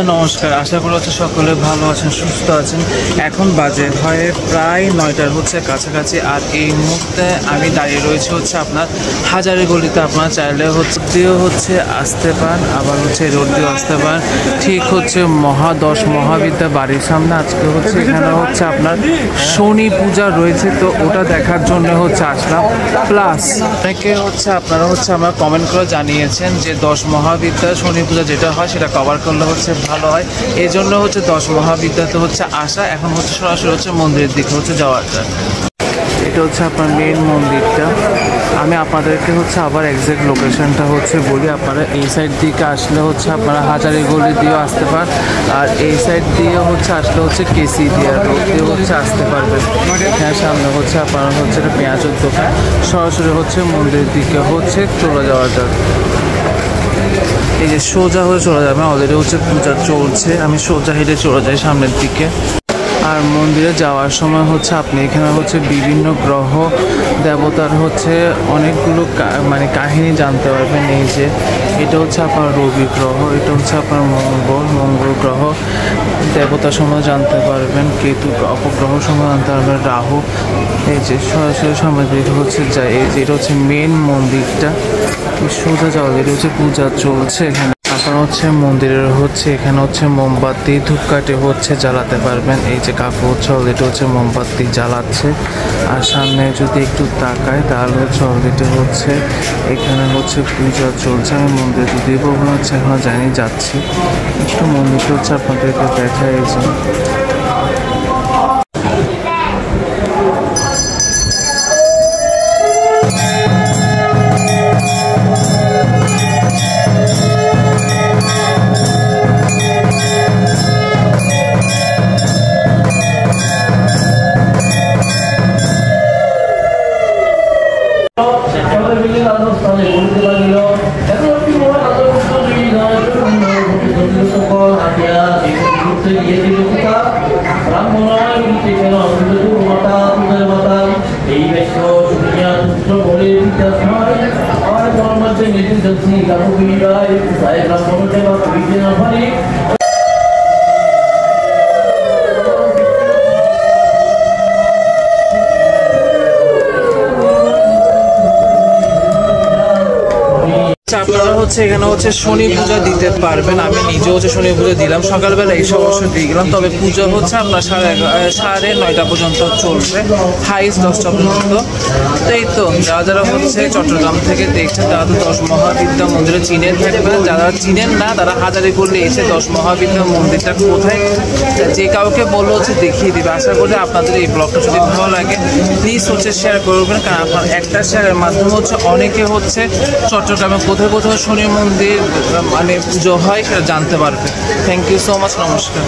নমস্কার, আশা করি সকলে ভালো আছেন, সুস্থ আছেন। এখন বাজে হয় প্রায় 9টার কাছাকাছি। আর এই মুহূর্তে আমি দাঁড়িয়ে রয়েছে আপনার হাজারি গলিতে। আপনার চাইলে আসতে পারেন, আবার রোড দিয়েও আসতে পারেন। ঠিক মহাদশ মহাবিদ্যা বাড়ির সামনে আজকে এখানে আপনার শনি পূজা রয়েছে, তো ওটা দেখার জন্য আসলাম। প্লাস অনেকে আপনারা আমার কমেন্ট করে জানিয়েছেন যে 10 মহাবিদ্যা শনি পূজা যেটা হয় সেটা কভার করলে ভালো হয়। এই জন্য 10 মহাবিদ্যাতে আসা। এখন সরাসরি মন্দিরের দিকে যাওয়ার জন্য। এটা আপনার মেন মন্দিরটা। আমি আপনাদেরকে আবার এক্সাক্ট লোকেশনটা বলি। আপনারা এই সাইড দিকে আসলে আপনারা হাজারি গলি দিয়েও আসতে পারেন, আর এই সাইড দিয়ে আসলে কেসি দিয়া রোড দিয়েও আসতে পারবেন। হ্যাঁ, সামনে আপনারা এটা পেঁয়াজের দোকান। সরাসরি মন্দিরের দিকে চলে যাওয়া যাক। এই যে সোজা হয়ে চলে যাবে, অলরেডি পূজা চলছে। আমি সোজা হেঁটে চলে যাই সামনের দিকে। আর মন্দিরে যাওয়ার সময় আপনি এখানে বিভিন্ন গ্রহ দেবতার অনেকগুলো কাহিনী জানতে পারবেন। এই যে এটা আপনার রবি গ্রহ, এটা আপনার মঙ্গল গ্রহ দেবতা সময় জানতে পারবেন। কেতু অপগ্রহ সময় জানতে পারবেন, রাহু। এই যে সরাসরি সামনে দিকে যায়। এই যে এটা মেন মন্দিরটা। সোজা যাওয়া, এটা পূজা চলছে এখানে। আপনারা মন্দিরের এখানে মোমবাতি ধূপকাঠি জ্বালাতে পারবেন। এই যে কাকু অলরেডি মোমবাতি জ্বালাচ্ছে। আর সামনে যদি একটু তাকায় তাহলে অলরেডি এখানে পূজা চলছে। আমি মন্দিরে যদিও এখন জানি যাচ্ছি, একটু মন্দিরটা আপনাদেরকে দেখায়। এই যে আপনারা এখানে শনি পূজা দিতে পারবেন। আমি নিজেও শনি পূজা দিলাম, সকালবেলা এসে অবশ্যই দিয়ে গেলাম। তবে পুজো আপনার 9:30 পর্যন্ত চলবে, হাইস্ট 10টা পর্যন্ত। তো এই তো যারা চট্টগ্রাম থেকে দেখছেন তারা তো 10 মহাবিদ্যা মন্দিরে চিনে থাকবেন। যারা চিনেন না তারা হাজারি করলে এসে 10 মহাবিদ্যা মন্দিরটা কোথায় যে কাউকে বললো দেখিয়ে দিবে। আশা করি আপনাদের এই ব্লগটা যদি ভালো লাগে প্লিজ শেয়ার করবেন, কারণ আপনার একটা শেয়ারের মাধ্যমে অনেকে চট্টগ্রামে কোথায় কোথায় শনি মন্দির পুজো হয় সেটা জানতে পারবে। থ্যাংক ইউ সো মাচ, নমস্কার।